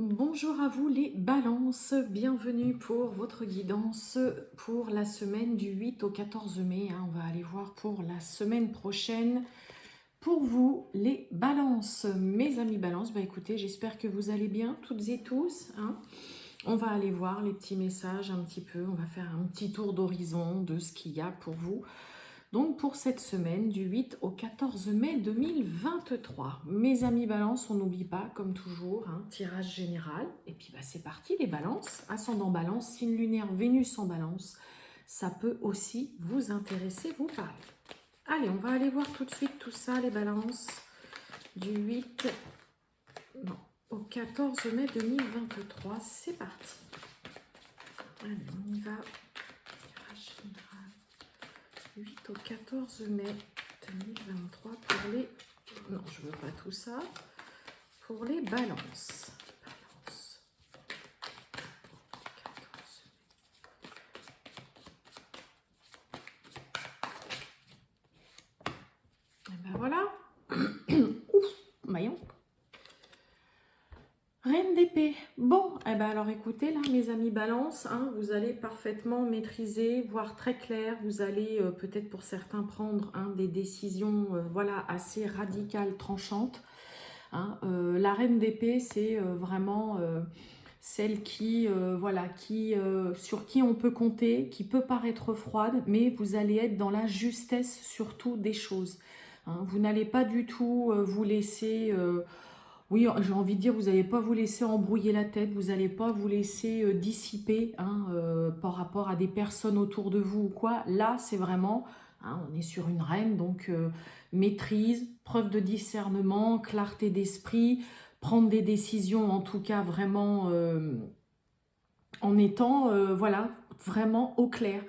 Bonjour à vous les balances, bienvenue pour votre guidance pour la semaine du 8 au 14 mai. On va aller voir pour la semaine prochaine. Pour vous les balances, mes amis balances, écoutez, j'espère que vous allez bien toutes et tous. On va aller voir les petits messages un petit peu, on va faire un petit tour d'horizon de ce qu'il y a pour vous. Donc pour cette semaine du 8 au 14 mai 2023, mes amis balance, on n'oublie pas comme toujours, tirage général. Et puis c'est parti les balances, ascendant balance, signe lunaire Vénus en balance, ça peut aussi vous intéresser, vous parler. Allez, on va aller voir tout de suite tout ça les balances du 8 au 14 mai 2023, c'est parti. Allez, on y va. Tirage général. 8 au 14 mai 2023 pour les... Non, je veux pas tout ça. Pour les balances. Balance. 14 mai. Et voilà. Ouf, maillon. Reine d'épée. Bon, alors écoutez, là, mes amis balance, vous allez parfaitement maîtriser, voire très clair. Vous allez peut-être pour certains prendre des décisions assez radicales, tranchantes. La reine d'épée, c'est vraiment celle qui, sur qui on peut compter, qui peut paraître froide, mais vous allez être dans la justesse surtout des choses. Vous n'allez pas du tout vous laisser... oui, j'ai envie de dire, vous n'allez pas vous laisser embrouiller la tête, vous n'allez pas vous laisser dissiper par rapport à des personnes autour de vous ou quoi. Là, c'est vraiment, on est sur une reine, donc maîtrise, preuve de discernement, clarté d'esprit, prendre des décisions en tout cas vraiment en étant, vraiment au clair.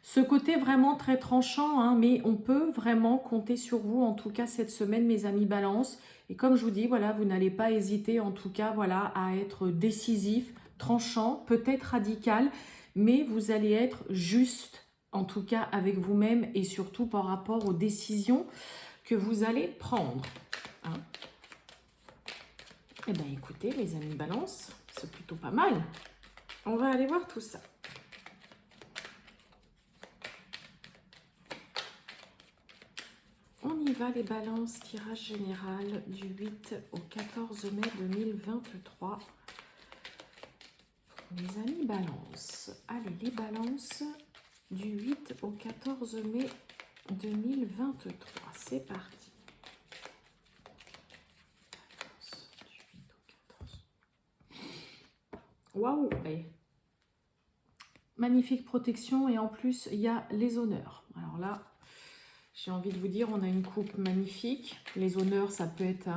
Ce côté vraiment très tranchant, mais on peut vraiment compter sur vous, en tout cas cette semaine, mes amis balance. Et comme je vous dis, vous n'allez pas hésiter, en tout cas, à être décisif, tranchant, peut-être radical, mais vous allez être juste, en tout cas, avec vous-même et surtout par rapport aux décisions que vous allez prendre. Eh bien, écoutez, mes amis balance, c'est plutôt pas mal. On va aller voir tout ça. On y va les balances, tirage général du 8 au 14 mai 2023. Les amis balance. Allez, les balances du 8 au 14 mai 2023. C'est parti. Waouh! Magnifique protection et en plus, il y a les honneurs. Alors là... J'ai envie de vous dire, on a une coupe magnifique. Les honneurs, ça peut être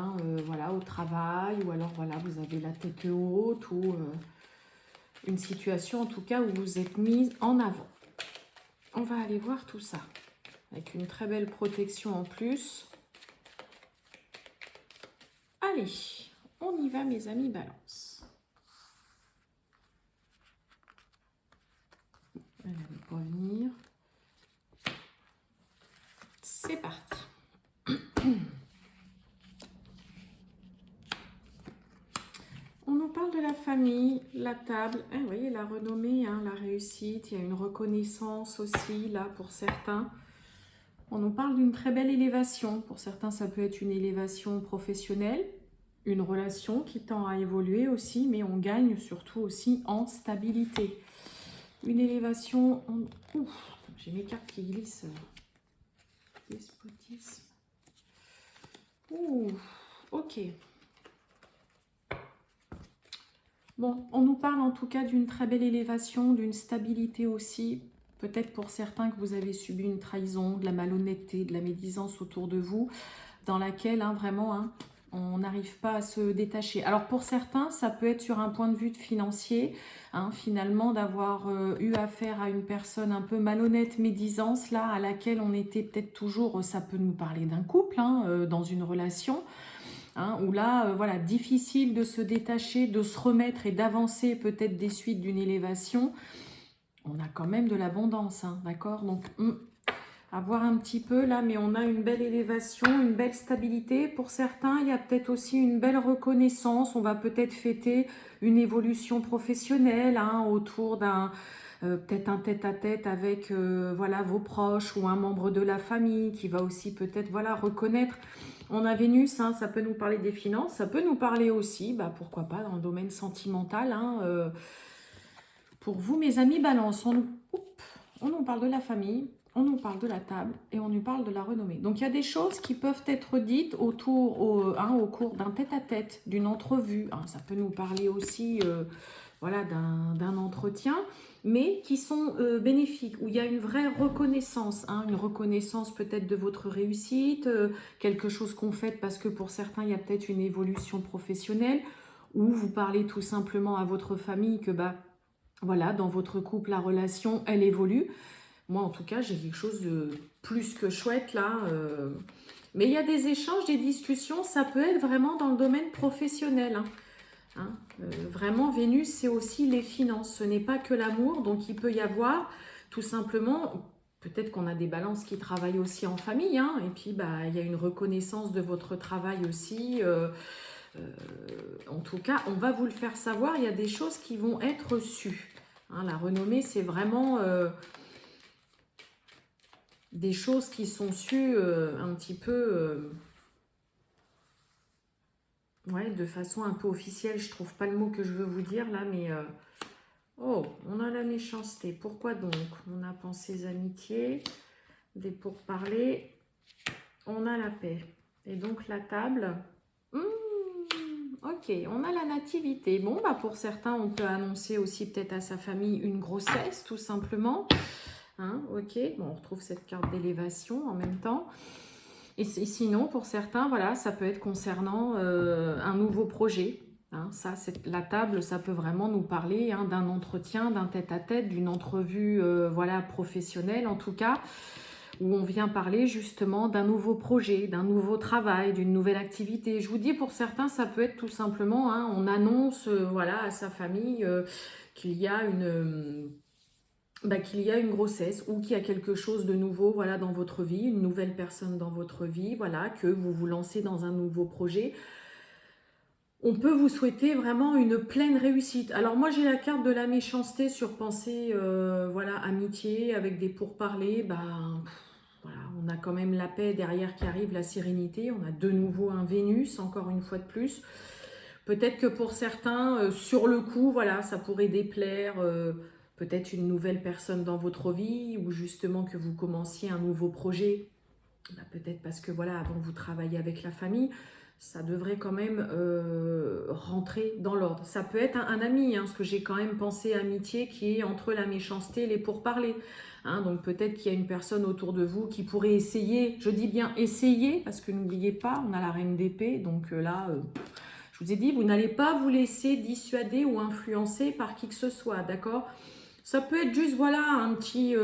au travail, ou alors vous avez la tête haute, ou une situation en tout cas où vous êtes mise en avant. On va aller voir tout ça. Avec une très belle protection en plus. Allez, on y va mes amis balance. Elle ne veut pas venir. C'est parti. On nous parle de la famille, la table. Vous voyez, la renommée, la réussite. Il y a une reconnaissance aussi, là, pour certains. On nous parle d'une très belle élévation. Pour certains, ça peut être une élévation professionnelle, une relation qui tend à évoluer aussi, mais on gagne surtout aussi en stabilité. Une élévation... Ouf, j'ai mes cartes qui glissent. Despotisme. Ouh, ok. Bon, on nous parle en tout cas d'une très belle élévation, d'une stabilité aussi. Peut-être pour certains que vous avez subi une trahison, de la malhonnêteté, de la médisance autour de vous, dans laquelle on n'arrive pas à se détacher. Alors pour certains, ça peut être sur un point de vue financier, finalement d'avoir eu affaire à une personne un peu malhonnête, médisance, là, à laquelle on était peut-être toujours, ça peut nous parler d'un couple, dans une relation, où là, difficile de se détacher, de se remettre et d'avancer peut-être des suites d'une élévation. On a quand même de l'abondance, d'accord? Donc, À voir un petit peu là, mais on a une belle élévation, une belle stabilité. Pour certains, il y a peut-être aussi une belle reconnaissance. On va peut-être fêter une évolution professionnelle hein, autour d'un peut-être un tête-à-tête avec voilà, vos proches ou un membre de la famille qui va aussi peut-être voilà, reconnaître. On a Vénus, hein, ça peut nous parler des finances, ça peut nous parler aussi, bah, pourquoi pas, dans le domaine sentimental. Hein, pour vous, mes amis Balance, on nous parle de la famille, on nous parle de la table et on nous parle de la renommée. Donc, il y a des choses qui peuvent être dites au cours d'un tête-à-tête, d'une entrevue. Hein, ça peut nous parler aussi voilà, d'un entretien, mais qui sont bénéfiques, où il y a une vraie reconnaissance, hein, une reconnaissance peut-être de votre réussite, quelque chose qu'on fait parce que pour certains, il y a peut-être une évolution professionnelle, ou vous parlez tout simplement à votre famille que bah, voilà, dans votre couple, la relation, elle évolue. Moi, en tout cas, j'ai quelque chose de plus que chouette là. Mais il y a des échanges, des discussions, ça peut être vraiment dans le domaine professionnel. Hein. Hein, vraiment, Vénus, c'est aussi les finances. Ce n'est pas que l'amour, donc il peut y avoir tout simplement, peut-être qu'on a des balances qui travaillent aussi en famille, hein, et puis bah, il y a une reconnaissance de votre travail aussi. En tout cas, on va vous le faire savoir, il y a des choses qui vont être sues. Hein, la renommée, c'est vraiment des choses qui sont sues un petit peu... ouais, de façon un peu officielle, je trouve pas le mot que je veux vous dire là, mais... oh, on a la méchanceté. Pourquoi donc? On a pensées amitiés, des pourparlers, on a la paix. Et donc la table... ok, on a la nativité. Bon, bah pour certains, on peut annoncer aussi peut-être à sa famille une grossesse, tout simplement. Hein, ok, bon, on retrouve cette carte d'élévation en même temps. Et sinon, pour certains, voilà, ça peut être concernant un nouveau projet. Hein, ça, la table, ça peut vraiment nous parler hein, d'un entretien, d'un tête-à-tête, d'une entrevue voilà, professionnelle en tout cas, où on vient parler justement d'un nouveau projet, d'un nouveau travail, d'une nouvelle activité. Je vous dis, pour certains, ça peut être tout simplement, hein, on annonce voilà, à sa famille qu'il y a une grossesse ou qu'il y a quelque chose de nouveau voilà, dans votre vie, une nouvelle personne dans votre vie, voilà, que vous vous lancez dans un nouveau projet. On peut vous souhaiter vraiment une pleine réussite. Alors moi j'ai la carte de la méchanceté sur pensée, voilà, amitié, avec des pourparlers, voilà, on a quand même la paix derrière qui arrive, la sérénité, on a de nouveau un Vénus, encore une fois de plus. Peut-être que pour certains, sur le coup, voilà, ça pourrait déplaire peut-être une nouvelle personne dans votre vie ou justement que vous commenciez un nouveau projet. Bah, peut-être parce que voilà, avant vous travaillez avec la famille, ça devrait quand même rentrer dans l'ordre. Ça peut être un ami, hein, parce que j'ai quand même pensé amitié qui est entre la méchanceté et les pourparlers. Hein, donc peut-être qu'il y a une personne autour de vous qui pourrait essayer, je dis bien essayer, parce que n'oubliez pas, on a la reine d'épée, donc là... je vous ai dit, vous n'allez pas vous laisser dissuader ou influencer par qui que ce soit, d'accord? Ça peut être juste, voilà, un petit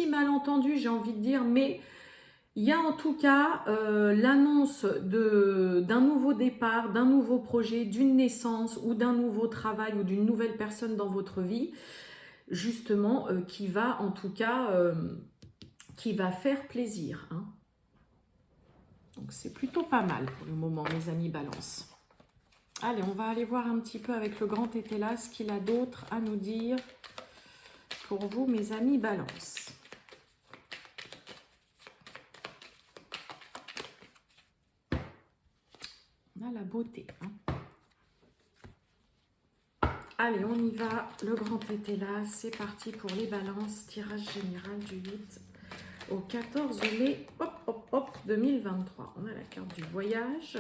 malentendu, j'ai envie de dire, mais il y a en tout cas l'annonce d'un nouveau départ, d'un nouveau projet, d'une naissance ou d'un nouveau travail ou d'une nouvelle personne dans votre vie, justement, qui va en tout cas, qui va faire plaisir, hein. Donc c'est plutôt pas mal pour le moment, mes amis Balance. Allez, on va aller voir un petit peu avec le grand Tétéla ce qu'il a d'autre à nous dire pour vous, mes amis Balance. On a la beauté. Hein. Allez, on y va. Le grand Tétéla, c'est parti pour les Balances. Tirage général du 8 au 14 mai 2023. On a la carte du voyage.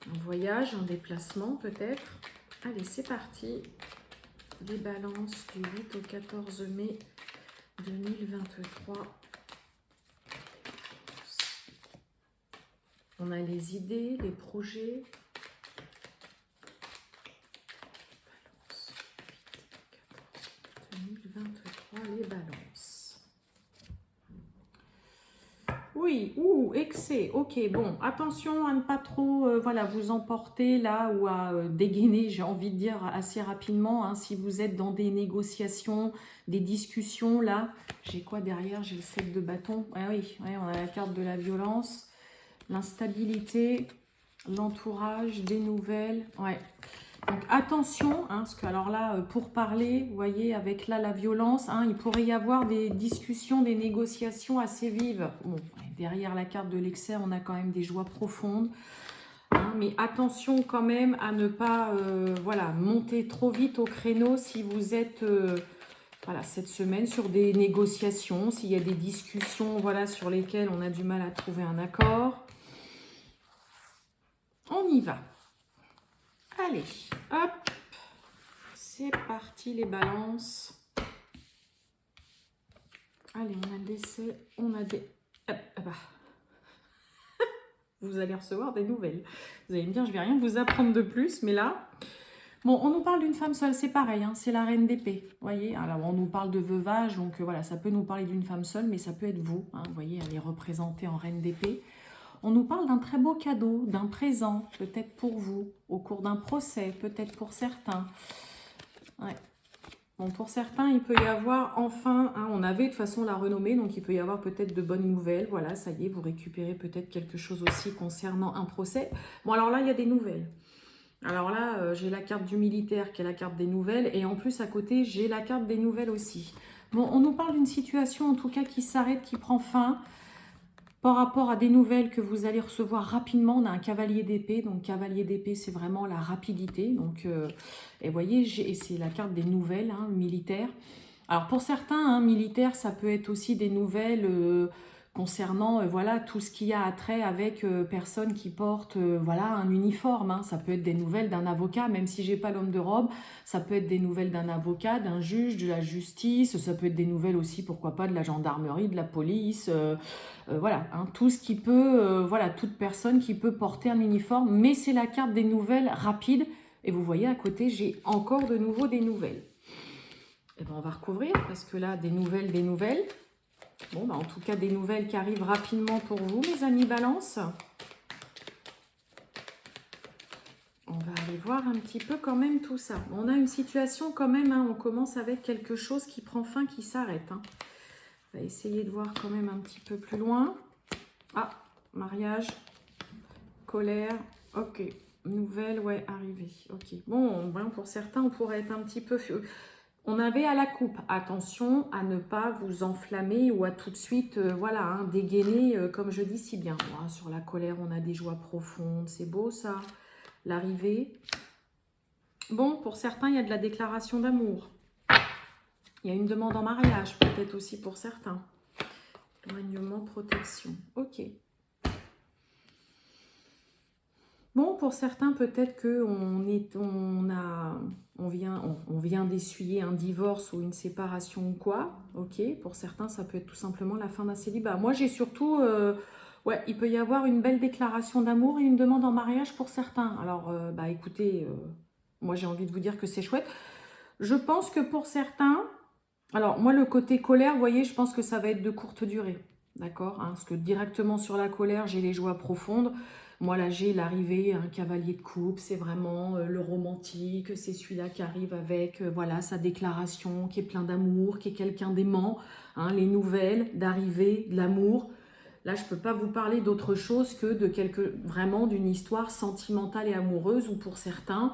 Un voyage, un déplacement peut-être. Allez, c'est parti. Les Balances du 8 au 14 mai 2023. On a les idées, les projets. Balance 8 14 2023, les Balances. Oui, oui, excès, ok, bon, attention à ne pas trop, voilà, vous emporter là ou à dégainer, j'ai envie de dire, assez rapidement, hein, si vous êtes dans des négociations, des discussions, là, j'ai quoi derrière? J'ai le 7 de bâton, ah oui, ouais, on a la carte de la violence, l'instabilité, l'entourage, des nouvelles, ouais. Donc attention, hein, parce que alors là, pour parler, vous voyez, avec là la violence, hein, il pourrait y avoir des discussions, des négociations assez vives. Bon, derrière la carte de l'excès, on a quand même des joies profondes. Hein, mais attention quand même à ne pas voilà, monter trop vite au créneau si vous êtes voilà, cette semaine sur des négociations, s'il y a des discussions voilà, sur lesquelles on a du mal à trouver un accord. On y va. Allez, hop. C'est parti les balances. Allez, on a le décès, on a des... Vous allez recevoir des nouvelles. Vous allez me dire, je vais rien vous apprendre de plus, mais là... Bon, on nous parle d'une femme seule, c'est pareil, hein, c'est la reine d'épée. Vous voyez, alors on nous parle de veuvage, donc voilà, ça peut nous parler d'une femme seule, mais ça peut être vous. Hein, vous voyez, elle est représentée en reine d'épée. On nous parle d'un très beau cadeau, d'un présent, peut-être pour vous, au cours d'un procès, peut-être pour certains. Ouais. Bon, pour certains, il peut y avoir enfin, hein, on avait de toute façon la renommée, donc il peut y avoir peut-être de bonnes nouvelles. Voilà, ça y est, vous récupérez peut-être quelque chose aussi concernant un procès. Bon, alors là, il y a des nouvelles. Alors là, j'ai la carte du militaire qui est la carte des nouvelles. Et en plus, à côté, j'ai la carte des nouvelles aussi. Bon, on nous parle d'une situation, en tout cas, qui s'arrête, qui prend fin. Par rapport à des nouvelles que vous allez recevoir rapidement, on a un cavalier d'épée. Donc, cavalier d'épée, c'est vraiment la rapidité. Donc, et vous voyez, c'est la carte des nouvelles, hein, militaire. Alors, pour certains, hein, militaire, ça peut être aussi des nouvelles concernant voilà, tout ce qui a trait avec personnes qui portent voilà, un uniforme. Hein. Ça peut être des nouvelles d'un avocat, même si j'ai pas l'homme de robe. Ça peut être des nouvelles d'un avocat, d'un juge, de la justice. Ça peut être des nouvelles aussi, pourquoi pas, de la gendarmerie, de la police. Voilà, hein, tout ce qui peut, voilà, toute personne qui peut porter un uniforme. Mais c'est la carte des nouvelles rapides. Et vous voyez, à côté, j'ai encore de nouveau des nouvelles. Et ben, on va recouvrir, parce que là, des nouvelles, des nouvelles. Bon, bah, en tout cas, des nouvelles qui arrivent rapidement pour vous, mes amis Balance. On va aller voir un petit peu quand même tout ça. On a une situation quand même, hein, on commence avec quelque chose qui prend fin, qui s'arrête. Hein. On va essayer de voir quand même un petit peu plus loin. Ah, mariage, colère, ok. Nouvelle, ouais, arrivée, ok. Bon, pour certains, on pourrait être un petit peu... On avait à la coupe, attention à ne pas vous enflammer ou à tout de suite, voilà, hein, dégainer, comme je dis si bien. Bon, hein, sur la colère, on a des joies profondes, c'est beau ça, l'arrivée. Bon, pour certains, il y a de la déclaration d'amour. Il y a une demande en mariage, peut-être aussi pour certains. Éloignement, protection, ok. Bon, pour certains, peut-être qu'on vient d'essuyer un divorce ou une séparation ou quoi. Ok, pour certains, ça peut être tout simplement la fin d'un célibat. Moi, j'ai surtout... ouais, il peut y avoir une belle déclaration d'amour et une demande en mariage pour certains. Alors, bah écoutez, moi, j'ai envie de vous dire que c'est chouette. Je pense que pour certains... Alors, moi, le côté colère, vous voyez, je pense que ça va être de courte durée. D'accord, hein, parce que directement sur la colère, j'ai les joies profondes. Moi, là, j'ai l'arrivée, un cavalier de coupe, c'est vraiment le romantique, c'est celui-là qui arrive avec voilà, sa déclaration, qui est plein d'amour, qui est quelqu'un d'aimant, hein, les nouvelles d'arrivée, de l'amour. Là, je ne peux pas vous parler d'autre chose que de vraiment d'une histoire sentimentale et amoureuse, où pour certains,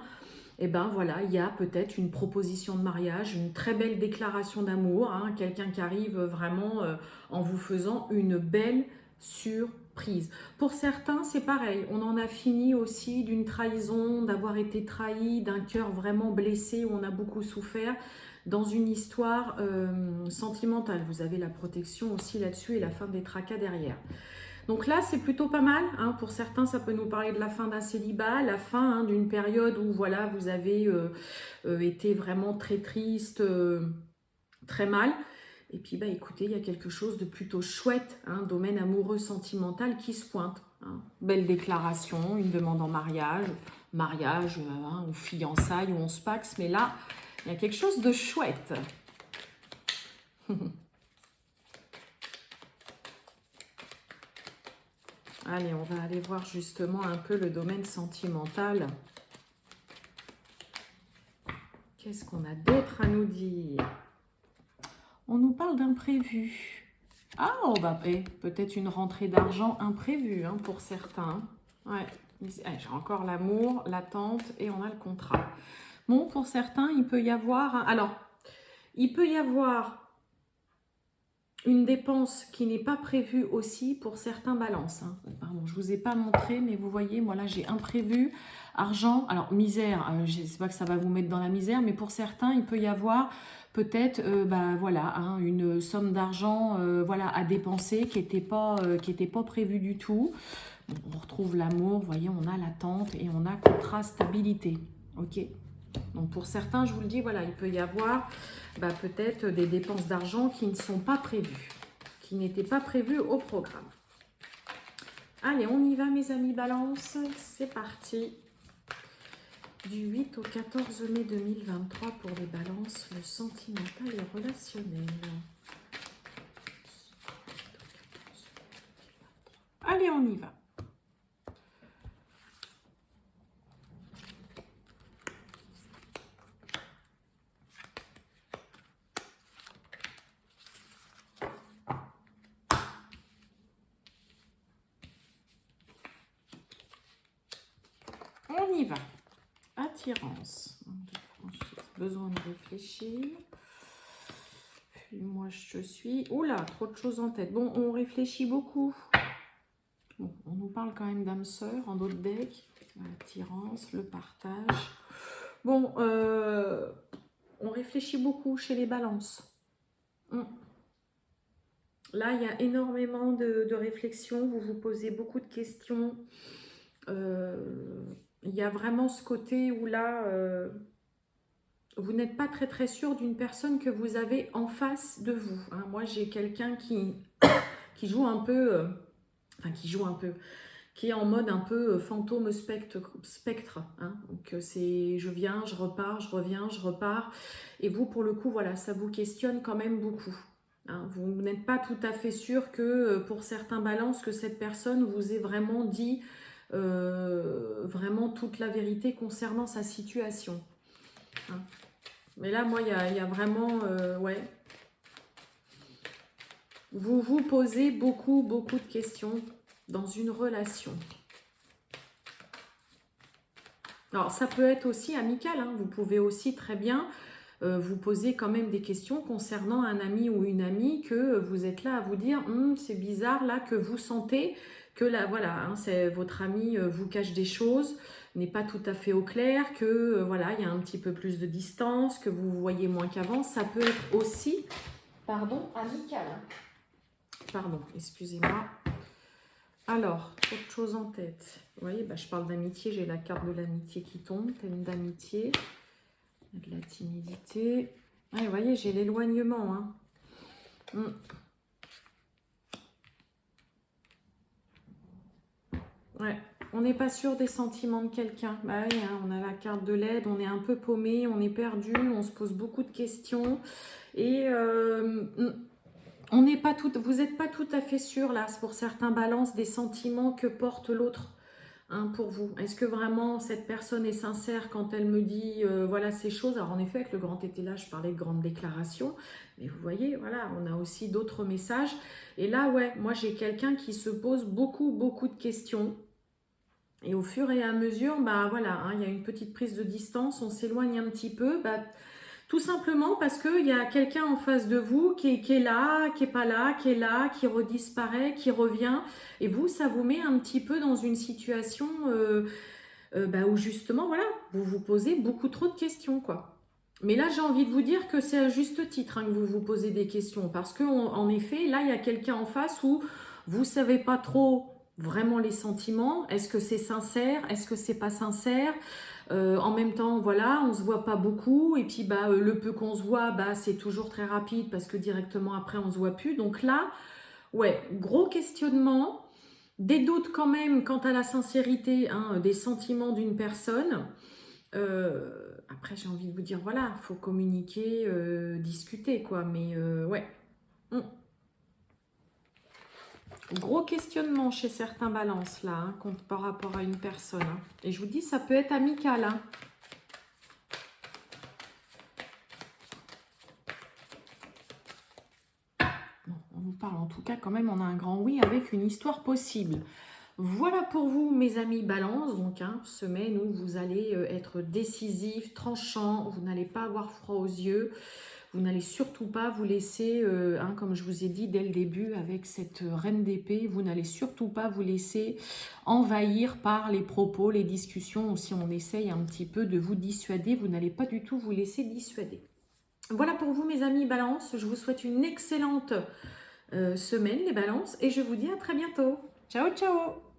eh ben voilà, il y a peut-être une proposition de mariage, une très belle déclaration d'amour, hein, quelqu'un qui arrive vraiment en vous faisant une belle surprise. Pour certains, c'est pareil, on en a fini aussi d'une trahison, d'avoir été trahi, d'un cœur vraiment blessé où on a beaucoup souffert dans une histoire sentimentale. Vous avez la protection aussi là-dessus et la fin des tracas derrière. Donc là, c'est plutôt pas mal. Hein. Pour certains, ça peut nous parler de la fin d'un célibat, la fin d'une période où voilà, vous avez été vraiment très triste, très mal. Et puis, bah, écoutez, il y a quelque chose de plutôt chouette, hein, domaine amoureux sentimental qui se pointe. Hein. Belle déclaration, une demande en mariage, hein, ou fiançailles, ou on se paxe. Mais là, il y a quelque chose de chouette. Allez, on va aller voir justement un peu le domaine sentimental. Qu'est-ce qu'on a d'autre à nous dire? On nous parle d'imprévu. Ah, bah, peut-être une rentrée d'argent imprévue hein, pour certains. Ouais, j'ai encore l'amour, l'attente et on a le contrat. Bon, pour certains, il peut y avoir... Alors, il peut y avoir une dépense qui n'est pas prévue aussi pour certains balances. Hein. Pardon, je ne vous ai pas montré, mais vous voyez, moi là j'ai imprévu, argent, alors misère, je ne sais pas que ça va vous mettre dans la misère, mais pour certains, il peut y avoir peut-être bah, voilà, hein, une somme d'argent voilà, à dépenser qui n'était pas prévue du tout. Bon, on retrouve l'amour, vous voyez, on a l'attente et on a contrat stabilité. Ok. Donc pour certains, je vous le dis, voilà, il peut y avoir bah, peut-être des dépenses d'argent qui ne sont pas prévues, qui n'étaient pas prévues au programme. Allez, on y va mes amis Balance, c'est parti. Du 8 au 14 mai 2023 pour les Balances, le sentimental et relationnel. Allez, on y va. On y va. Attirance. Besoin de réfléchir. Puis moi, je suis... Oula, trop de choses en tête. Bon, on réfléchit beaucoup. Bon, on nous parle quand même d'âme sœur en d'autres decks. L'attirance, le partage. Bon, on réfléchit beaucoup chez les balances. Là, il y a énormément de réflexions. Vous vous posez beaucoup de questions. Il y a vraiment ce côté où là, vous n'êtes pas très très sûr d'une personne que vous avez en face de vous. Hein. Moi, j'ai quelqu'un qui joue un peu, qui est en mode un peu fantôme spectre. Hein. Donc c'est je viens, je repars, je reviens, je repars. Et vous, pour le coup, voilà, ça vous questionne quand même beaucoup. Hein. Vous n'êtes pas tout à fait sûr que pour certains balances, que cette personne vous ait vraiment dit vraiment toute la vérité concernant sa situation. Hein. Mais là, moi, il y a vraiment, ouais. Vous vous posez beaucoup de questions dans une relation. Alors, ça peut être aussi amical. Hein. Vous pouvez aussi très bien vous poser quand même des questions concernant un ami ou une amie que vous êtes là à vous dire c'est bizarre là que vous sentez que là, voilà, hein, c'est votre ami vous cache des choses, n'est pas tout à fait au clair, que voilà, il y a un petit peu plus de distance, que vous voyez moins qu'avant. Ça peut être aussi, pardon, amical. Hein. Pardon, excusez-moi. Alors, autre chose en tête. Vous voyez, bah, je parle d'amitié, j'ai la carte de l'amitié qui tombe, thème d'amitié, de la timidité. Ah, vous voyez, j'ai l'éloignement. Hein. Ouais, on n'est pas sûr des sentiments de quelqu'un. Bah oui, hein, on a la carte de l'aide, on est un peu paumé, on est perdu, on se pose beaucoup de questions. Et on n'est pas tout, vous n'êtes pas tout à fait sûr, là, pour certains balances, des sentiments que porte l'autre. Hein, pour vous. Est-ce que vraiment cette personne est sincère quand elle me dit voilà ces choses? Alors en effet, avec le grand été là, je parlais de grandes déclarations, mais vous voyez, voilà, on a aussi d'autres messages. Et là, ouais, moi j'ai quelqu'un qui se pose beaucoup de questions. Et au fur et à mesure, bah voilà, hein, il y a une petite prise de distance, on s'éloigne un petit peu, bah, tout simplement parce qu'il y a quelqu'un en face de vous qui est là, qui n'est pas là, qui est là, qui redisparaît, qui revient. Et vous, ça vous met un petit peu dans une situation bah, où justement, voilà, vous vous posez beaucoup trop de questions, quoi. Mais là, j'ai envie de vous dire que c'est à juste titre hein, que vous vous posez des questions. Parce qu'en effet, là, il y a quelqu'un en face où vous ne savez pas trop vraiment les sentiments. Est-ce que c'est sincère? Est-ce que c'est pas sincère? En même temps, voilà, on se voit pas beaucoup. Et puis, bah, le peu qu'on se voit, bah, c'est toujours très rapide parce que directement après, on se voit plus. Donc là, ouais, gros questionnement. Des doutes quand même quant à la sincérité hein, des sentiments d'une personne. Après, j'ai envie de vous dire, voilà, il faut communiquer, discuter, quoi. Mais ouais. Gros questionnement chez certains balances là, hein, par rapport à une personne. Hein. Et je vous dis, ça peut être amical. Hein. Bon, on nous parle en tout cas quand même, on a un grand oui avec une histoire possible. Voilà pour vous mes amis balance, donc hein, semaine où vous allez être décisif, tranchant, vous n'allez pas avoir froid aux yeux, vous n'allez surtout pas vous laisser, hein, comme je vous ai dit dès le début avec cette reine d'épée, vous n'allez surtout pas vous laisser envahir par les propos, les discussions, ou si on essaye un petit peu de vous dissuader, vous n'allez pas du tout vous laisser dissuader. Voilà pour vous mes amis balance, je vous souhaite une excellente semaine les balances et je vous dis à très bientôt. Ciao ciao.